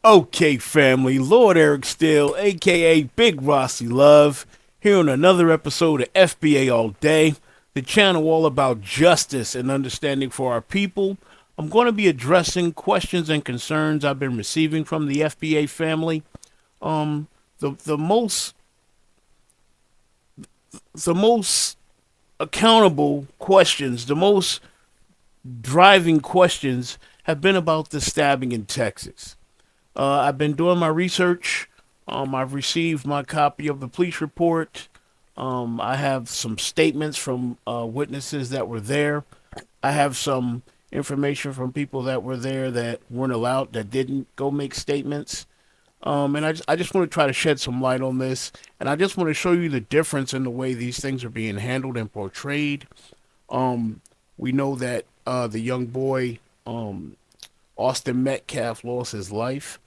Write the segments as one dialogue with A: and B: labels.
A: Okay, family, Lord Eric Steele, aka Big Rossi Love, here on another episode of FBA All Day, the channel all about justice and understanding for our people. I'm going to be addressing questions and concerns I've been receiving from the FBA family. Um, the most accountable questions, the most driving questions have been about the stabbing in Texas. I've been doing my research. I've received my copy of the police report. I have some statements from witnesses that were there. I have some information from people that were there that weren't allowed, that didn't go make statements. And I just want to try to shed some light on this. And I just want to show you the difference in the way these things are being handled and portrayed. We know that the young boy, Austin Metcalf, lost his life.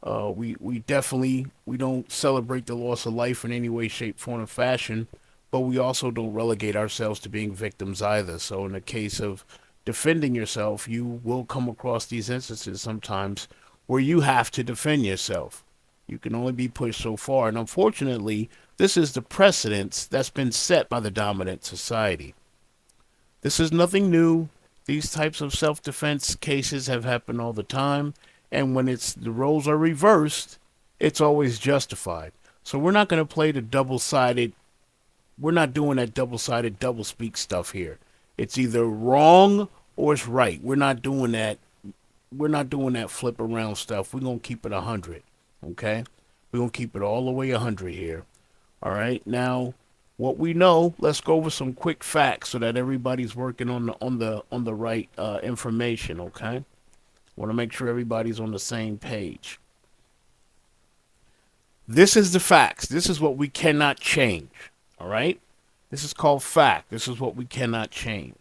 A: We definitely we don't celebrate the loss of life in any way, shape, form, or fashion, but we also don't relegate ourselves to being victims either. So in the case of defending yourself, you will come across these instances sometimes where you have to defend yourself. You can only be pushed so far, and unfortunately, this is the precedence that's been set by the dominant society. This is nothing new. These types of self-defense cases have happened all the time. And when the roles are reversed, it's always justified. So we're not going to play the double-sided. We're not doing that double-sided, double-speak stuff here. It's either wrong or it's right. We're not doing that. We're not doing that flip around stuff. We're going to keep it 100. Okay? We're going to keep it all the way 100 here. All right? Now, what we know, let's go over some quick facts so that everybody's working on the right information, okay? Want to make sure everybody's on the same page. This is the facts. This is what we cannot change. All right? This is called fact. This is what we cannot change.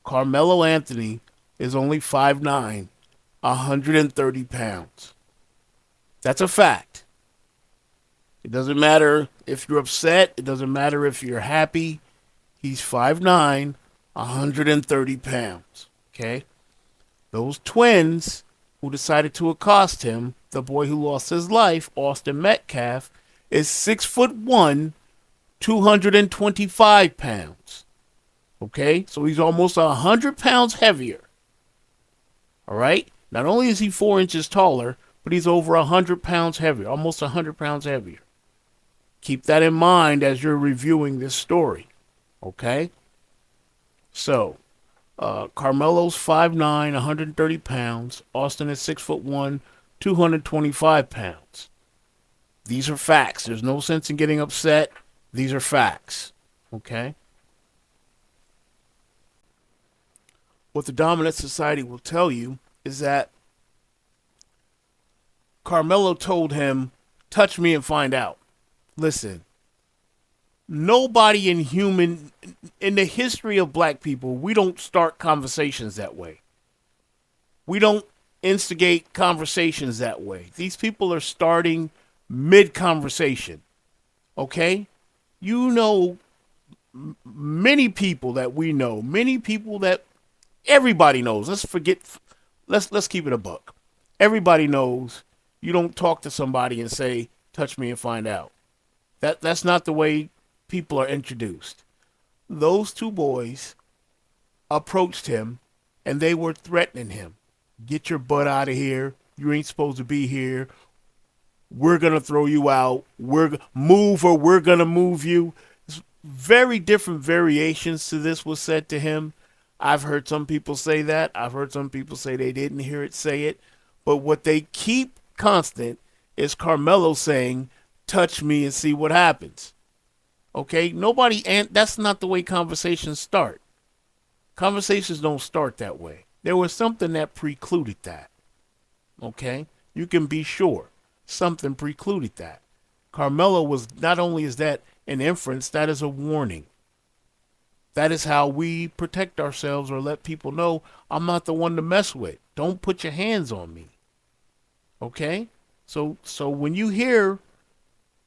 A: Carmelo Anthony is only 5'9", 130 pounds. That's a fact. It doesn't matter if you're upset. It doesn't matter if you're happy. He's 5'9", 130 pounds. Okay? Those twins who decided to accost him, the boy who lost his life, Austin Metcalf, is 6'1", 225 pounds. Okay? So he's almost 100 pounds heavier. All right? Not only is he 4 inches taller, but he's over 100 pounds heavier, almost 100 pounds heavier. Keep that in mind as you're reviewing this story. Okay? So, Carmelo's 5'9", 130 pounds. Austin is 6'1", 225 pounds. These are facts. There's no sense in getting upset. These are facts. Okay? What the dominant society will tell you is that Carmelo told him, touch me and find out. Listen, nobody in the history of black people, we don't start conversations that way. We don't instigate conversations that way. These people are starting mid-conversation. Okay? You know, many people that we know, many people that everybody knows. Let's keep it a buck. Everybody knows you don't talk to somebody and say, touch me and find out. That's not the way people are introduced. Those two boys approached him and they were threatening him. Get your butt out of here. You ain't supposed to be here. We're going to throw you out. Move or we're going to move you. Very different variations to this was said to him. I've heard some people say that. I've heard some people say they didn't hear it say it. But what they keep constant is Carmelo saying, touch me and see what happens. Okay? That's not the way conversations start. Conversations don't start that way. There was something that precluded that. Okay? You can be sure. Something precluded that. Carmelo was, not only is that an inference, that is a warning. That is how we protect ourselves or let people know I'm not the one to mess with. Don't put your hands on me. Okay? So when you hear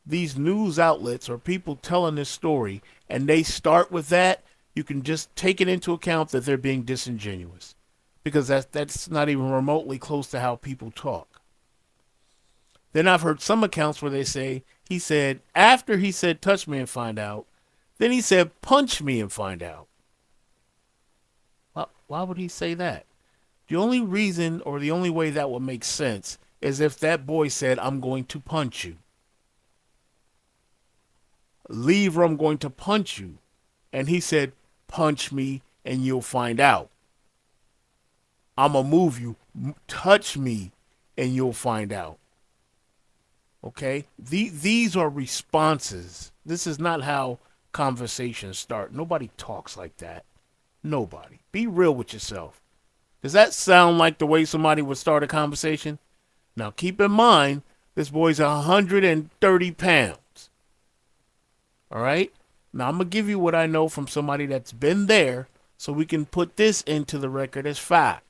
A: these news outlets or people telling this story and they start with that, you can just take it into account that they're being disingenuous. Because that's not even remotely close to how people talk. Then I've heard some accounts where they say he said, after he said touch me and find out, then he said punch me and find out. Why would he say that? The only reason or the only way that would make sense is if that boy said, I'm going to punch you. Leave or I'm going to punch you. And he said, punch me and you'll find out. I'm going to move you. Touch me and you'll find out. Okay? These are responses. This is not how conversations start. Nobody talks like that. Nobody. Be real with yourself. Does that sound like the way somebody would start a conversation? Now, keep in mind, this boy's 130 pounds. All right? Now, I'm going to give you what I know from somebody that's been there so we can put this into the record as fact.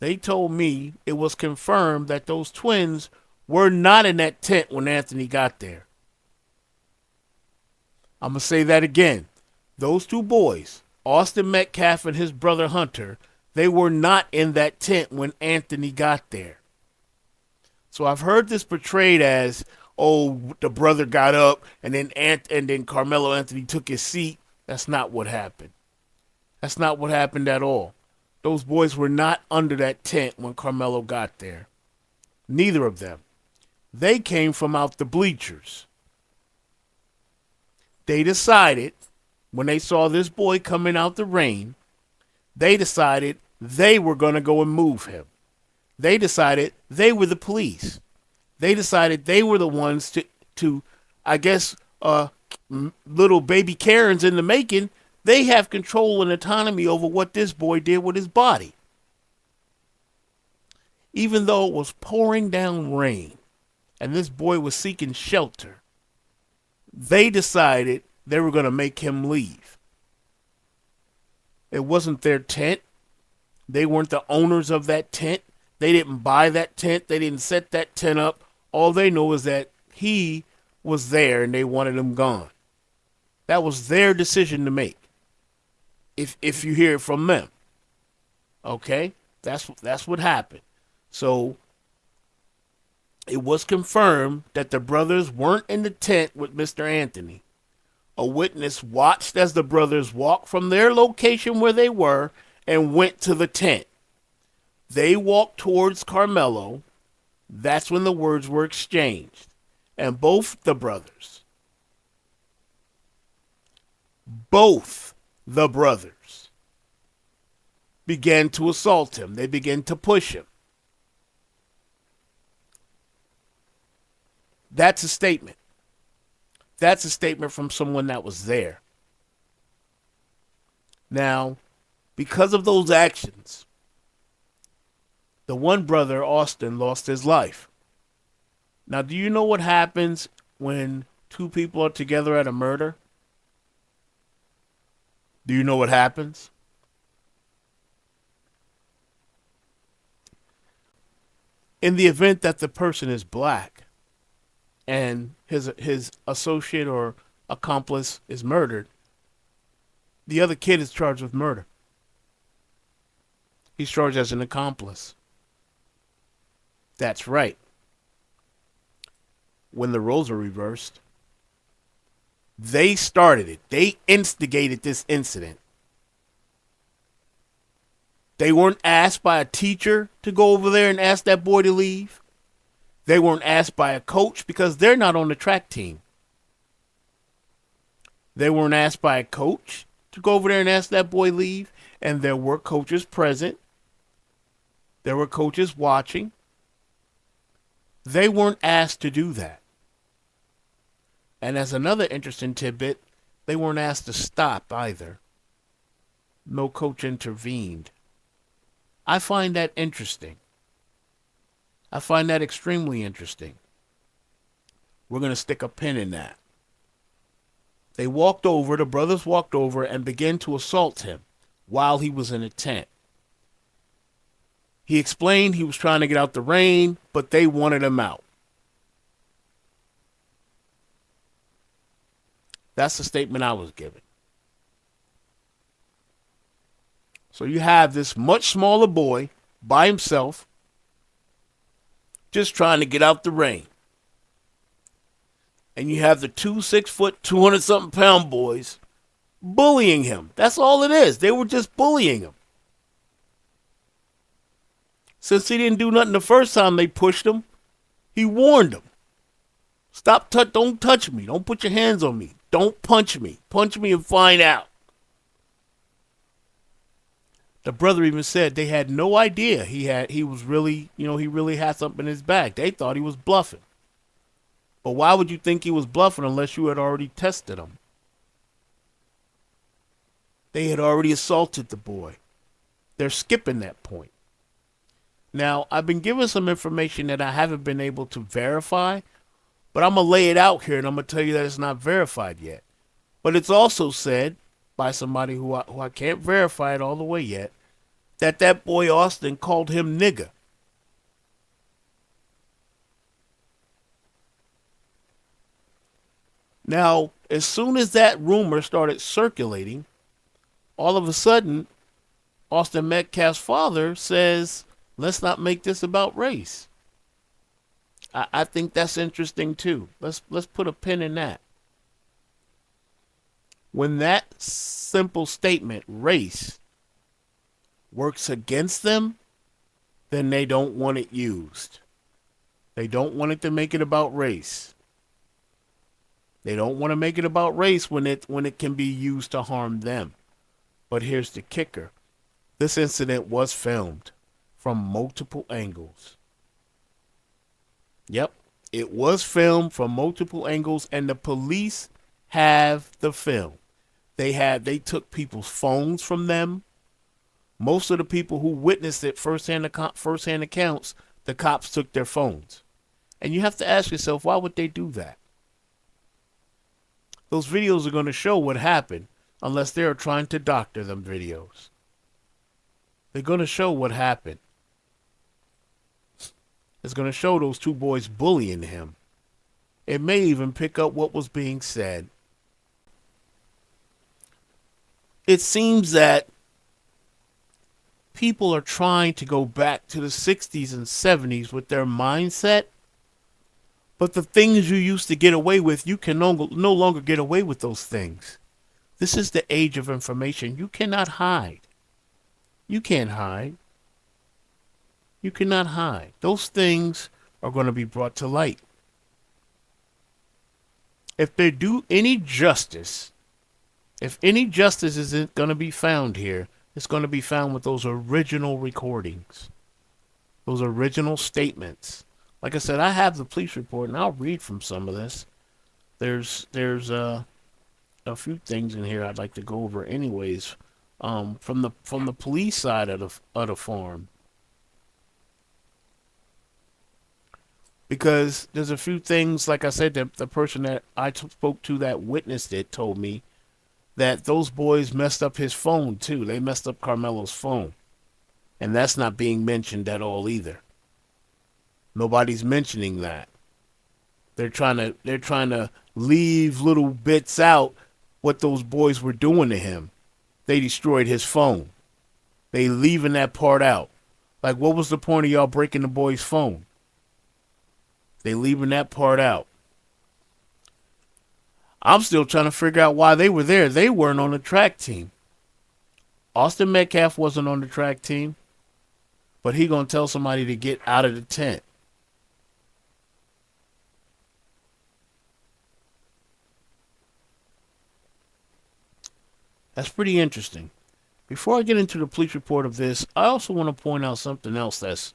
A: They told me it was confirmed that those twins were not in that tent when Anthony got there. I'm going to say that again. Those two boys, Austin Metcalf and his brother Hunter, they were not in that tent when Anthony got there. So I've heard this portrayed as, oh, the brother got up and then Carmelo Anthony took his seat. That's not what happened. That's not what happened at all. Those boys were not under that tent when Carmelo got there. Neither of them. They came from out the bleachers. They decided, when they saw this boy coming out the rain, they decided they were going to go and move him. They decided they were the police. They decided they were the ones to I guess, little baby Karens in the making. They have control and autonomy over what this boy did with his body. Even though it was pouring down rain and this boy was seeking shelter, they decided they were going to make him leave. It wasn't their tent. They weren't the owners of that tent. They didn't buy that tent. They didn't set that tent up. All they know is that he was there and they wanted him gone. That was their decision to make. If you hear it from them. Okay? That's what happened. So it was confirmed that the brothers weren't in the tent with Mr. Anthony. A witness watched as the brothers walked from their location where they were and went to the tent. They walked towards Carmelo. That's when the words were exchanged. And both the brothers began to assault him. They began to push him. That's a statement. That's a statement from someone that was there. Now, because of those actions, the one brother, Austin, lost his life. Now, do you know what happens when two people are together at a murder? Do you know what happens? In the event that the person is black and his associate or accomplice is murdered, the other kid is charged with murder. He's charged as an accomplice. That's right. When the roles are reversed, they started it. They instigated this incident. They weren't asked by a teacher to go over there and ask that boy to leave. They weren't asked by a coach because they're not on the track team. They weren't asked by a coach to go over there and ask that boy leave. And there were coaches present. There were coaches watching. They weren't asked to do that. And as another interesting tidbit, they weren't asked to stop either. No coach intervened. I find that interesting. I find that extremely interesting. We're going to stick a pin in that. The brothers walked over and began to assault him while he was in a tent. He explained he was trying to get out the rain, but they wanted him out. That's the statement I was given. So you have this much smaller boy by himself, just trying to get out the rain. And you have the 6 foot, 200 something pound boys bullying him. That's all it is. They were just bullying him. Since he didn't do nothing the first time they pushed him, he warned them. Don't touch me. Don't put your hands on me. Don't punch me. Punch me and find out. The brother even said they had no idea he was really, he really had something in his bag. They thought he was bluffing. But why would you think he was bluffing unless you had already tested him? They had already assaulted the boy. They're skipping that point. Now, I've been given some information that I haven't been able to verify, but I'm going to lay it out here and I'm going to tell you that it's not verified yet. But it's also said by somebody who I can't verify it all the way yet, that boy Austin called him nigga. Now, as soon as that rumor started circulating, all of a sudden, Austin Metcalf's father says, let's not make this about race. I think that's interesting too. Let's put a pin in that. When that simple statement, race, works against them, then they don't want it used. They don't want it to make it about race. They don't want to make it about race when it can be used to harm them. But here's the kicker. This incident was filmed from multiple angles. Yep, it was filmed from multiple angles, and the police have the film. They took people's phones from them. Most of the people who witnessed it firsthand accounts, the cops took their phones. And you have to ask yourself, why would they do that? Those videos are going to show what happened unless they're trying to doctor them videos. They're going to show what happened. It's going to show those two boys bullying him. It may even pick up what was being said. It seems that people are trying to go back to the 60s and 70s with their mindset. But the things you used to get away with, you can no longer get away with those things. This is the age of information. You cannot hide. You can't hide. You cannot hide. Those things are going to be brought to light. If they do any justice, if any justice isn't going to be found here, it's going to be found with those original recordings, those original statements. Like I said, I have the police report, and I'll read from some of this. There's a few things in here I'd like to go over, anyways, from the police side of the farm, because there's a few things. Like I said, the person that I spoke to that witnessed it told me that those boys messed up his phone too. They messed up Carmelo's phone, and that's not being mentioned at all either. Nobody's mentioning that. They're trying to leave little bits out what those boys were doing to him. They destroyed his phone. They leaving that part out. Like, what was the point of y'all breaking the boy's phone? They leaving that part out. I'm still trying to figure out why they were there. They weren't on the track team. Austin Metcalf wasn't on the track team, but he gonna tell somebody to get out of the tent. That's pretty interesting. Before I get into the police report of this, I also want to point out something else that's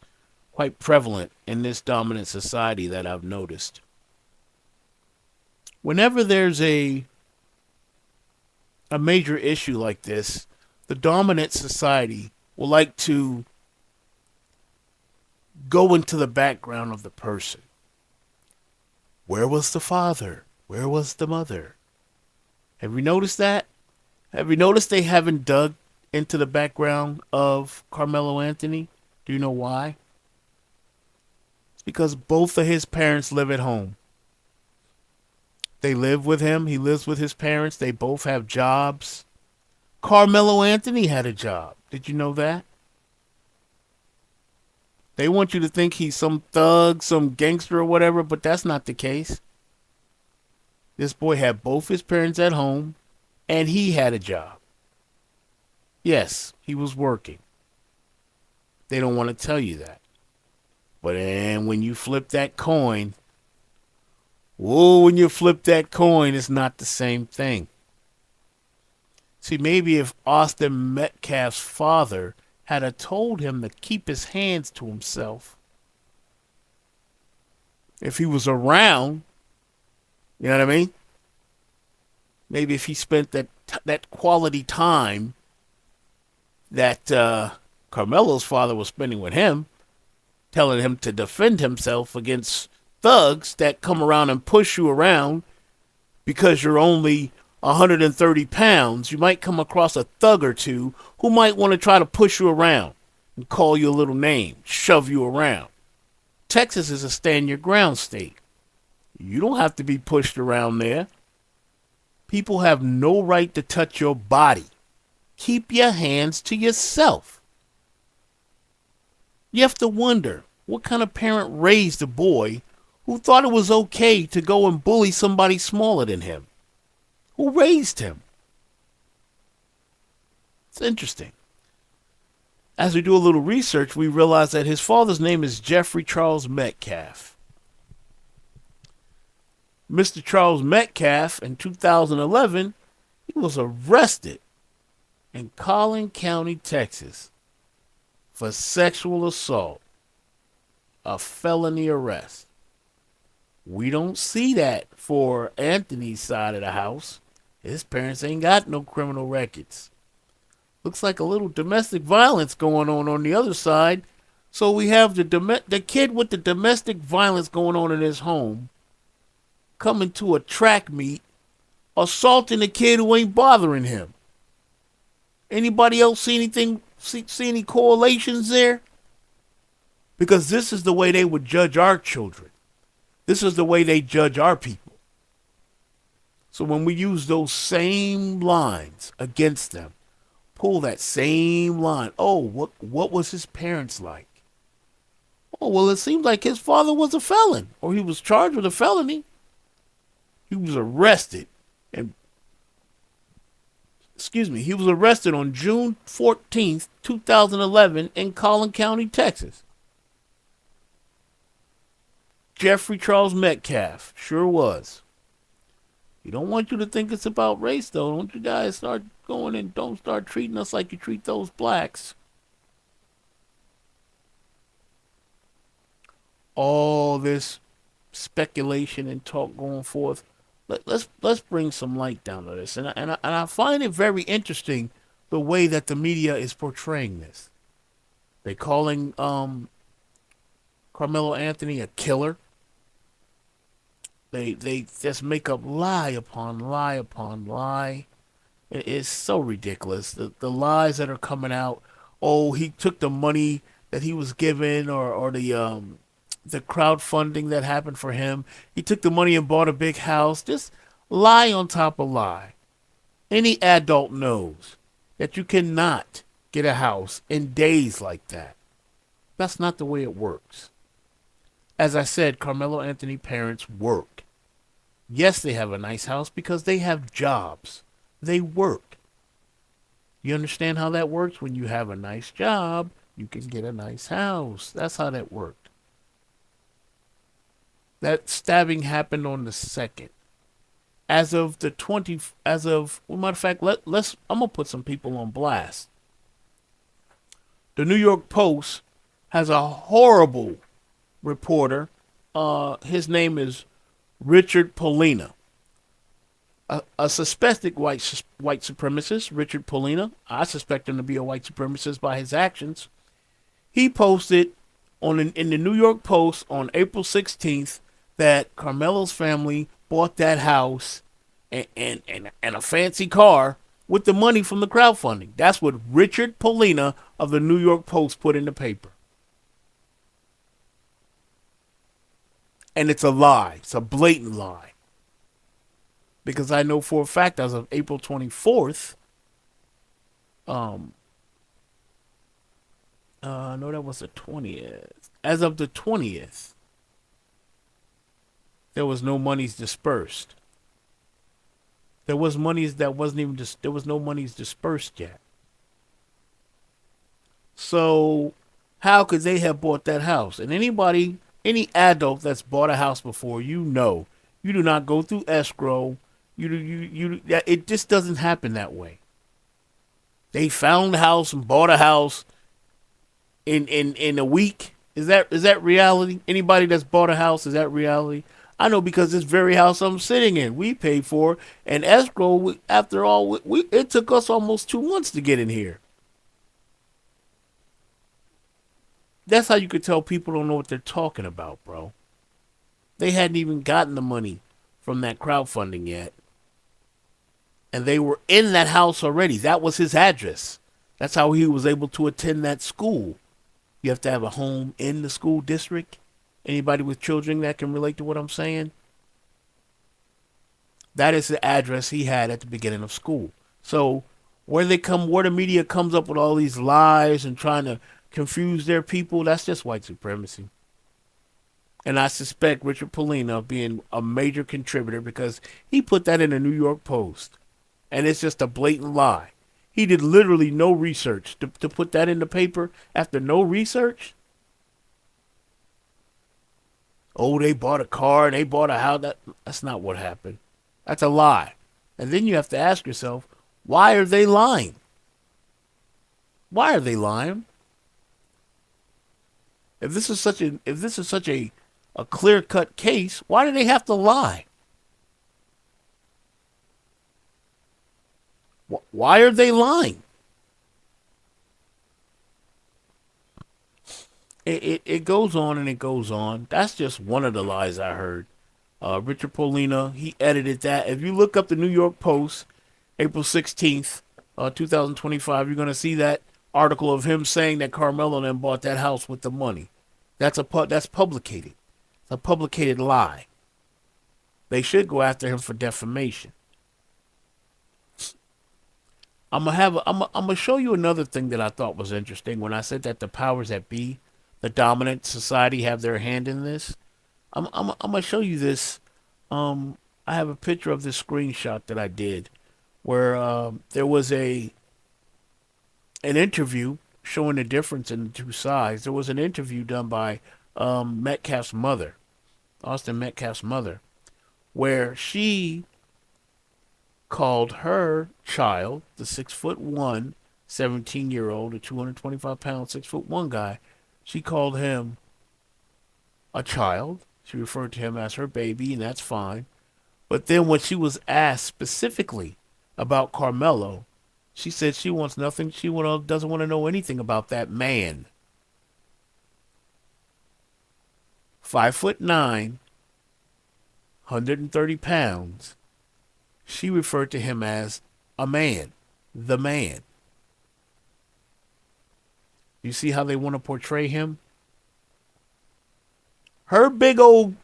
A: quite prevalent in this dominant society that I've noticed. Whenever there's a major issue like this, the dominant society will like to go into the background of the person. Where was the father? Where was the mother? Have you noticed that? Have you noticed they haven't dug into the background of Carmelo Anthony? Do you know why? It's because both of his parents live at home. They live with him. He lives with his parents. They both have jobs. Carmelo Anthony had a job. Did you know that? They want you to think he's some thug, some gangster or whatever, but that's not the case. This boy had both his parents at home, and he had a job. Yes, he was working. They don't want to tell you that. But then when you flip that coin, whoa, when you flip that coin, it's not the same thing. See, maybe if Austin Metcalf's father had a told him to keep his hands to himself, if he was around, you know what I mean? Maybe if he spent that quality time that Carmelo's father was spending with him, telling him to defend himself against thugs that come around and push you around because you're only 130 pounds, you might come across a thug or two who might want to try to push you around and call you a little name, shove you around. Texas is a stand your ground state. You don't have to be pushed around there. People have no right to touch your body. Keep your hands to yourself. You have to wonder what kind of parent raised a boy who thought it was okay to go and bully somebody smaller than him. Who raised him? It's interesting. As we do a little research, we realize that his father's name is Jeffrey Charles Metcalf. Mr. Charles Metcalf, in 2011, he was arrested in Collin County, Texas, for sexual assault, a felony arrest. We don't see that for Anthony's side of the house. His parents ain't got no criminal records. Looks like a little domestic violence going on the other side. So we have the kid with the domestic violence going on in his home coming to a track meet, assaulting a kid who ain't bothering him. Anybody else see anything? See any correlations there? Because this is the way they would judge our children. This is the way they judge our people. So when we use those same lines against them, pull that same line. Oh, what was his parents like? Oh, well, it seems like his father was a felon, or he was charged with a felony. He was arrested, he was arrested on June 14th, 2011 in Collin County, Texas. Jeffrey Charles Metcalf sure was. He don't want you to think it's about race, though. Don't you guys start going and don't start treating us like you treat those blacks. All this speculation and talk going forth. Let's bring some light down to this, and I find it very interesting the way that the media is portraying this. They calling Carmelo Anthony a killer. They just make up lie upon lie upon lie. It is so ridiculous. The lies that are coming out. Oh, he took the money that he was given, or the crowdfunding that happened for him. He took the money and bought a big house. Just lie on top of lie. Any adult knows that you cannot get a house in days like that. That's not the way it works. As I said, Carmelo Anthony parents work. Yes, they have a nice house because they have jobs. They work. You understand how that works? When you have a nice job, you can get a nice house. That's how that worked. That stabbing happened on the 2nd. Well, matter of fact, I'm gonna put some people on blast. The New York Post has a horrible reporter. His name is Richard Polina. A suspected white supremacist, Richard Polina. I suspect him to be a white supremacist by his actions. He posted in the New York Post on April 16th that Carmelo's family bought that house and a fancy car with the money from the crowdfunding. That's what Richard Polina of the New York Post put in the paper. And it's a lie. It's a blatant lie. Because I know for a fact as of April 24th, no, that was the 20th. As of the 20th, there was no monies dispersed. There was monies that wasn't even there was no monies dispersed yet. So how could they have bought that house? And anybody, any adult that's bought a house before, you know, you do not go through escrow. It just doesn't happen that way. They found a house and bought a house in a week. Is that reality? Anybody that's bought a house, is that reality? I know, because this very house I'm sitting in, we paid for, and escrow. After all, it took us almost 2 months to get in here. That's how you could tell people don't know what they're talking about, bro. They hadn't even gotten the money from that crowdfunding yet, and they were in that house already. That was his address. That's how he was able to attend that school. You have to have a home in the school district. Anybody with children that can relate to what I'm saying? That is the address he had at the beginning of school. So where the media comes up with all these lies and trying to confuse their people, that's just white supremacy. And I suspect Richard Polina being a major contributor, because he put that in the New York Post. And it's just a blatant lie. He did literally no research to put that in the paper after no research. Oh, they bought a car and they bought a house. That's not what happened. That's a lie. And then you have to ask yourself, why are they lying? Why are they lying? If this is such a clear-cut case, why do they have to lie? Why are they lying? It goes on and it goes on. That's just one of the lies I heard. Richard Polina, he edited that. If you look up the New York Post, April 16th, 2025, you're going to see that article of him saying that Carmelo then bought that house with the money. That's publicated. It's a publicated lie. They should go after him for defamation. I'm gonna show you another thing that I thought was interesting when I said that the powers that be, the dominant society, have their hand in this. I'm gonna show you this. I have a picture of this screenshot that I did, where there was an interview showing the difference in the two sides. There was an interview done by Metcalf's mother, Austin Metcalf's mother, where she called her child, the 6'1", 17-year-old, a 225-pound, 6'1" guy, she called him a child. She referred to him as her baby, and that's fine. But then when she was asked specifically about Carmelo, she said she wants nothing. She doesn't want to know anything about that man. 5'9", 130 pounds. She referred to him as a man, the man. You see how they want to portray him? Her big old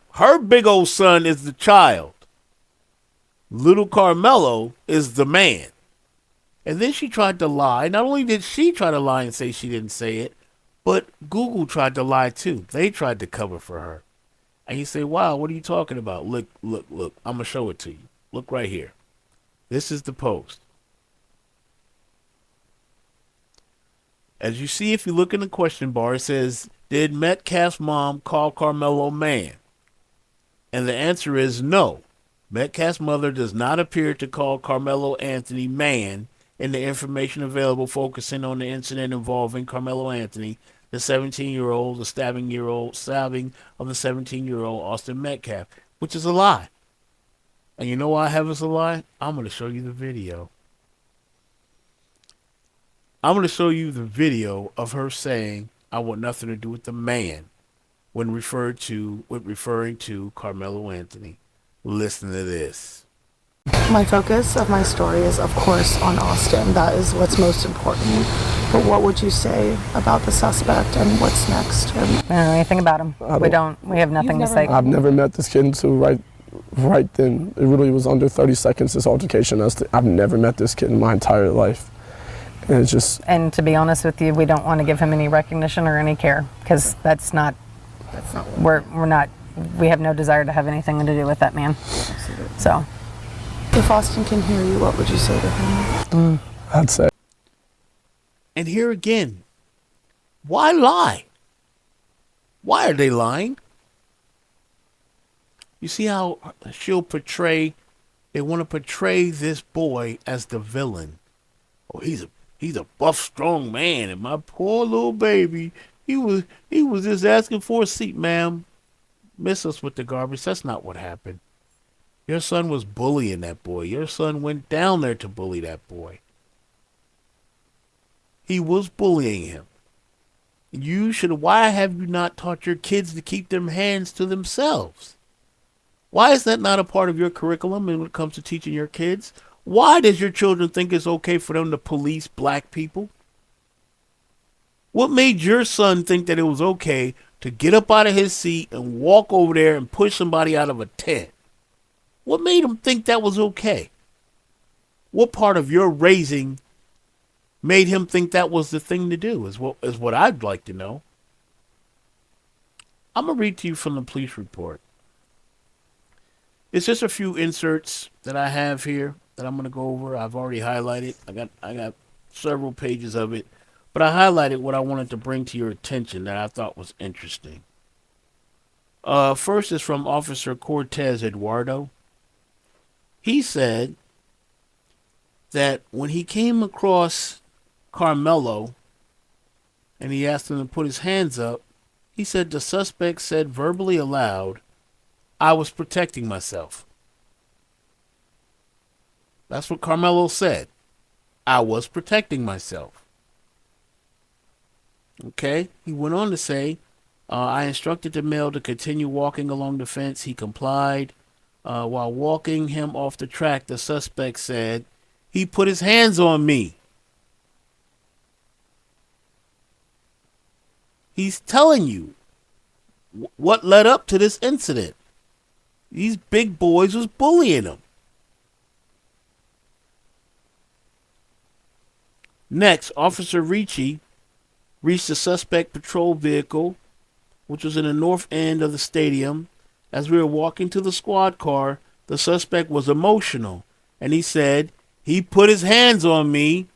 A: son is the child. Little Carmelo is the man. And then she tried to lie. Not only did she try to lie and say she didn't say it, but Google tried to lie too. They tried to cover for her. And you say, wow, what are you talking about? Look. I'm going to show it to you. Look right here. This is the post. As you see, if you look in the question bar, it says, did Metcalf's mom call Carmelo man? And the answer is no. Metcalf's mother does not appear to call Carmelo Anthony man in the information available, focusing on the incident involving Carmelo Anthony, the 17-year-old, the stabbing of the 17-year-old Austin Metcalf, which is a lie. And you know why I have this a lie? I'm going to show you the video. I'm going to show you the video of her saying, I want nothing to do with the man, when referring to Carmelo Anthony. Listen to this.
B: My focus of my story is, of course, on Austin. That is what's most important. But what would you say about the suspect and what's next?
C: I don't know anything about him. We have nothing to say.
D: I've never met this kid until right then. It really was under 30 seconds, this altercation. I've never met this kid in my entire life. And it's just...
C: And to be honest with you, we don't want to give him any recognition or any care, because that's not we have no desire to have anything to do with that man. So.
B: If Austin can hear you, what would you say to him?
D: I'd say,
A: And here again, why lie? Why are they lying? You see how they want to portray this boy as the villain. Oh, he's a buff, strong man, and my poor little baby, he was just asking for a seat, ma'am. Miss us with the garbage. That's not what happened. Your son was bullying that boy. Your son went down there to bully that boy. He was bullying him. Why have you not taught your kids to keep their hands to themselves? Why is that not a part of your curriculum when it comes to teaching your kids? Why does your children think it's okay for them to police black people? What made your son think that it was okay to get up out of his seat and walk over there and push somebody out of a tent? What made him think that was okay? What part of your raising made him think that was the thing to do is what I'd like to know. I'm going to read to you from the police report. It's just a few inserts that I have here that I'm going to go over. I've already highlighted. I got several pages of it, but I highlighted what I wanted to bring to your attention that I thought was interesting. First is from Officer Cortez Eduardo. He said that when he came across Carmelo and he asked him to put his hands up, he said the suspect said verbally aloud, "I was protecting myself." That's what Carmelo said. I was protecting myself. Okay. He went on to say, I instructed the male to continue walking along the fence. He complied. While walking him off the track, the suspect said, he put his hands on me. He's telling you what led up to this incident. These big boys was bullying him. Next, Officer Ricci reached the suspect patrol vehicle, which was in the north end of the stadium. As we were walking to the squad car, the suspect was emotional, and he said, he put his hands on me.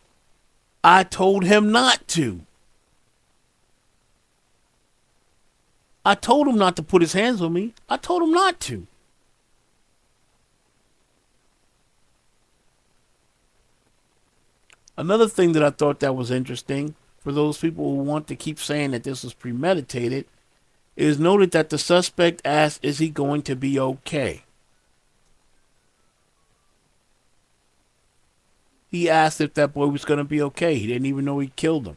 A: I told him not to. I told him not to put his hands on me. I told him not to. Another thing that I thought that was interesting, for those people who want to keep saying that this was premeditated, is noted that the suspect asked, is he going to be okay? He asked if that boy was going to be okay. He didn't even know he killed him.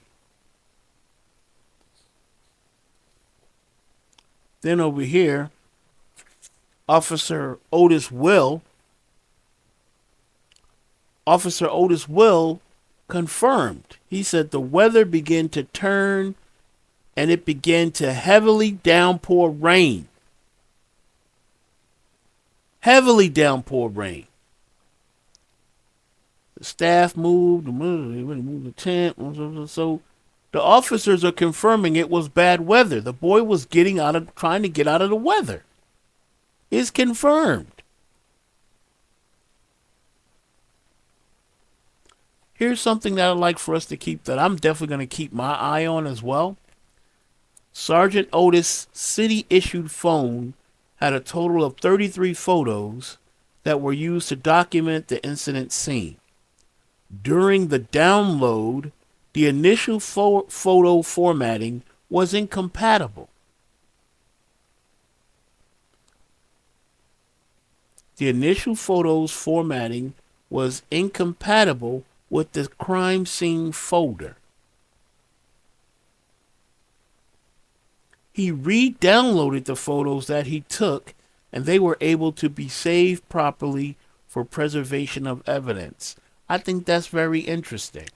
A: Then over here, Officer Otis Will confirmed. He said the weather began to turn and it began to heavily downpour rain. Heavily downpour rain. The staff moved the tent. So the officers are confirming it was bad weather. The boy was trying to get out of the weather. It's confirmed. Here's something that I'd like for us to keep, that I'm definitely going to keep my eye on as well. Sergeant Otis' city-issued phone had a total of 33 photos that were used to document the incident scene. During the download, the initial photo formatting was incompatible. The initial photos formatting was incompatible with the crime scene folder. He re-downloaded the photos that he took, and they were able to be saved properly for preservation of evidence. I think that's very interesting.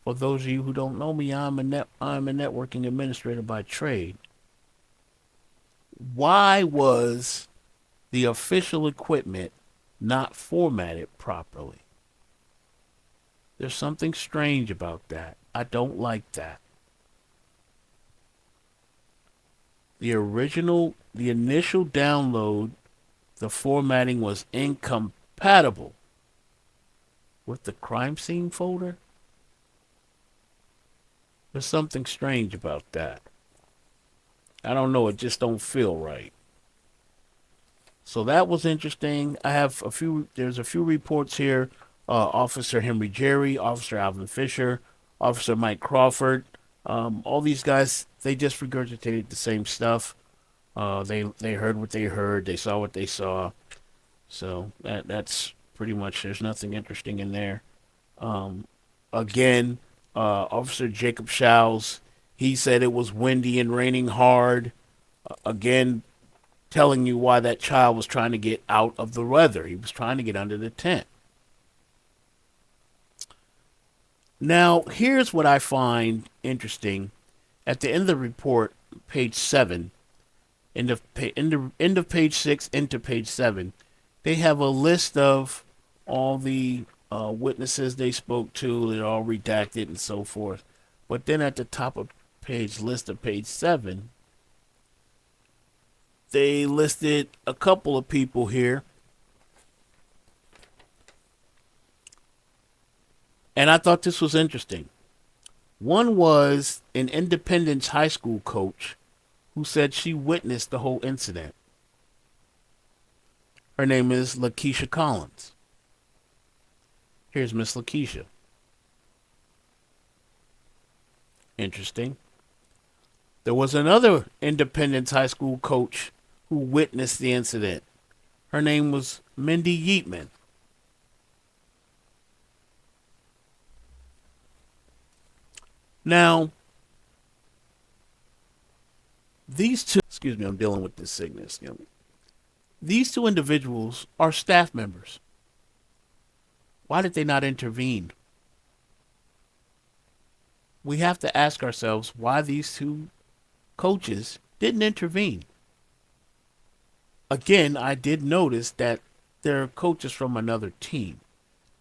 A: For those of you who don't know me, I'm a networking administrator by trade. Why was the official equipment not formatted properly? There's something strange about that. I don't like that. The initial download, the formatting was incompatible with the crime scene folder. There's something strange about that. I don't know, it just don't feel right. So that was interesting. There's a few reports here. Officer Henry Jerry, Officer Alvin Fisher, Officer Mike Crawford. All these guys, they just regurgitated the same stuff. They heard what they heard. They saw what they saw. So that's pretty much, there's nothing interesting in there. Again, Officer Jacob Showles, he said it was windy and raining hard. Again, telling you why that child was trying to get out of the weather. He was trying to get under the tent. Now, here's what I find interesting. At the end of the report, page 7, end of page 6 into page 7, they have a list of all the witnesses they spoke to. They're all redacted and so forth. But then at the top of list of page 7, they listed a couple of people here. And I thought this was interesting. One was an Independence High School coach who said she witnessed the whole incident. Her name is Lakeisha Collins. Here's Miss Lakeisha. Interesting. There was another Independence High School coach who witnessed the incident. Her name was Mindy Yeatman. Now, these two, excuse me, I'm dealing with this sickness. These two individuals are staff members. Why did they not intervene? We have to ask ourselves why these two coaches didn't intervene. Again, I did notice that they're coaches from another team.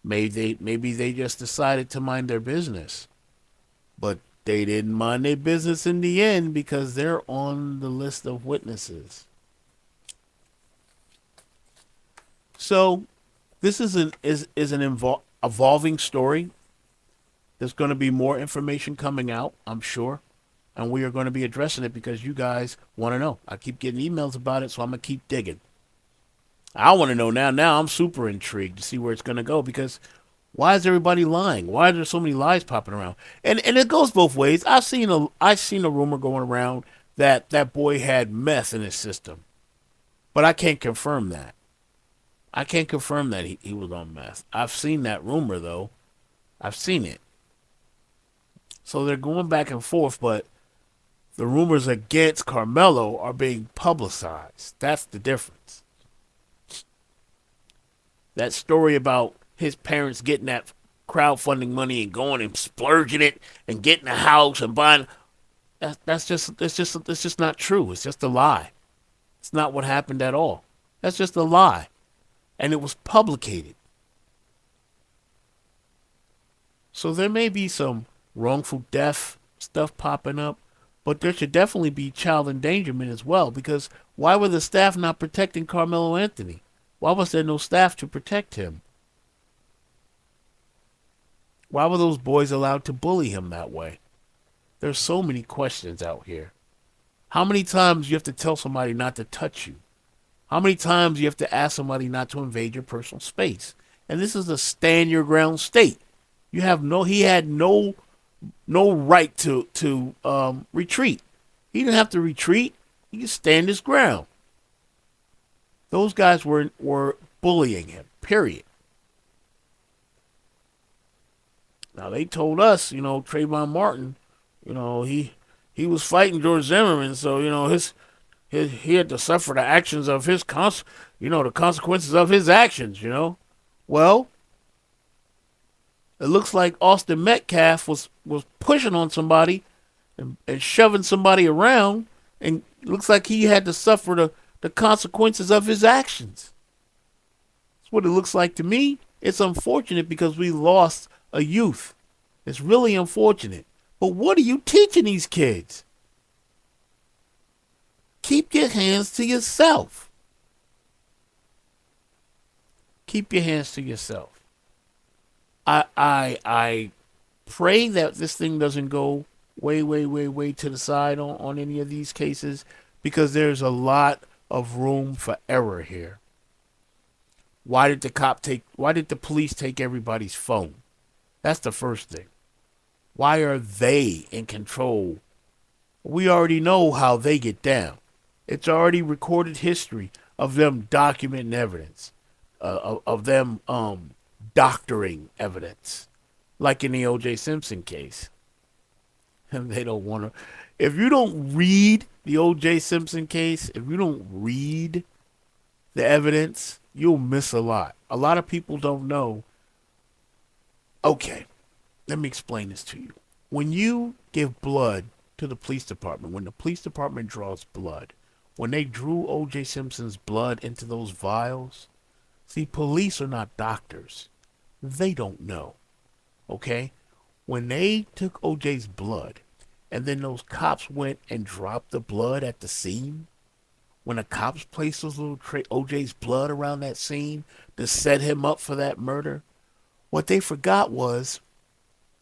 A: Maybe they just decided to mind their business. But they didn't mind their business in the end because they're on the list of witnesses. So this is an evolving story. There's going to be more information coming out, I'm sure. And we are going to be addressing it because you guys want to know. I keep getting emails about it, so I'm going to keep digging. I want to know now. Now I'm super intrigued to see where it's going to go because why is everybody lying? Why are there so many lies popping around? And it goes both ways. I've seen a rumor going around that that boy had meth in his system. But I can't confirm that. I can't confirm that he was on meth. I've seen that rumor, though. I've seen it. So they're going back and forth, but the rumors against Carmelo are being publicized. That's the difference. That story about his parents getting that crowdfunding money and going and splurging it and getting a house and buying, it's just not true. It's just a lie. It's not what happened at all. That's just a lie. And it was publicated. So there may be some wrongful death stuff popping up, but there should definitely be child endangerment as well, because why were the staff not protecting Carmelo Anthony? Why was there no staff to protect him? Why were those boys allowed to bully him that way? There's so many questions out here. How many times you have to tell somebody not to touch you? How many times you have to ask somebody not to invade your personal space? And this is a stand your ground state. He had no right to retreat. He didn't have to retreat. He could stand his ground. Those guys were bullying him, period. Now, they told us, Trayvon Martin, he was fighting George Zimmerman, so, he had to suffer the actions of the consequences of his actions, Well, it looks like Austin Metcalf was pushing on somebody and shoving somebody around, and it looks like he had to suffer the consequences of his actions. That's what it looks like to me. It's unfortunate because we lost a youth. It's really unfortunate. But what are you teaching these kids? Keep your hands to yourself. Keep your hands to yourself. I pray that this thing doesn't go way to the side on any of these cases, because there's a lot of room for error here. Why did the police take everybody's phone? That's the first thing. Why are they in control? We already know how they get down. It's already recorded history of them documenting evidence, of them doctoring evidence, like in the O.J. Simpson case. And they don't want to. If you don't read the O.J. Simpson case, if you don't read the evidence, you'll miss a lot. A lot of people don't know. Okay, let me explain this to you. When you give blood to the police department, when the police department draws blood, when they drew O.J. Simpson's blood into those vials, see, police are not doctors. They don't know. Okay? When they took O.J.'s blood, and then those cops went and dropped the blood at the scene, when the cops placed those little O.J.'s blood around that scene to set him up for that murder, what they forgot was,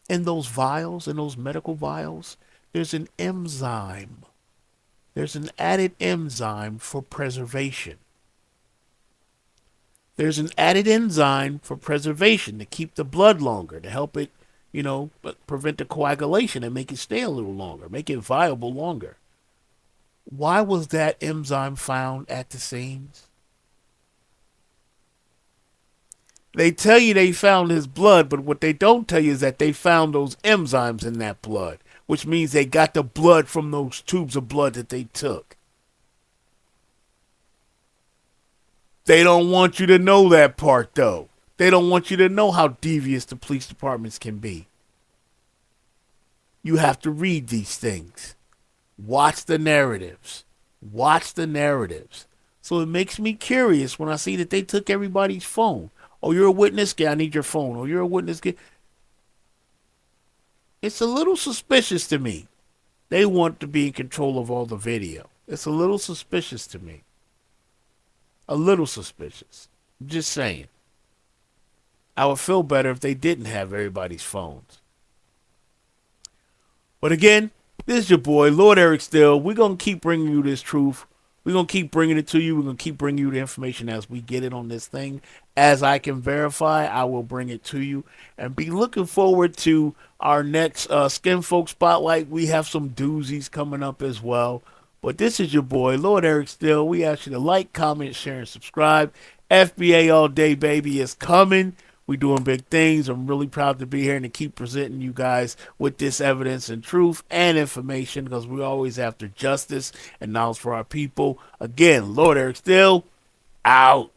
A: in those vials, in those medical vials, there's an enzyme. There's an added enzyme for preservation. There's an added enzyme for preservation to keep the blood longer, to help it, prevent the coagulation and make it stay a little longer, make it viable longer. Why was that enzyme found at the scenes? They tell you they found his blood, but what they don't tell you is that they found those enzymes in that blood, which means they got the blood from those tubes of blood that they took. They don't want you to know that part, though. They don't want you to know how devious the police departments can be. You have to read these things. Watch the narratives. Watch the narratives. So it makes me curious when I see that they took everybody's phone. Oh, you're a witness? Yeah, I need your phone. Oh, you're a witness? It's a little suspicious to me. They want to be in control of all the video. It's a little suspicious to me. A little suspicious. I'm just saying. I would feel better if they didn't have everybody's phones. But again, this is your boy, Lord Eric Steele. We're going to keep bringing you this truth. We're going to keep bringing it to you. We're going to keep bringing you the information as we get it on this thing. As I can verify, I will bring it to you. And be looking forward to our next Skin Folk Spotlight. We have some doozies coming up as well. But this is your boy, Lord Eric Steele. We ask you to like, comment, share, and subscribe. FBA All Day, baby, is coming. We're doing big things. I'm really proud to be here and to keep presenting you guys with this evidence and truth and information, because we're always after justice and knowledge for our people. Again, Lord Eric Steele, out.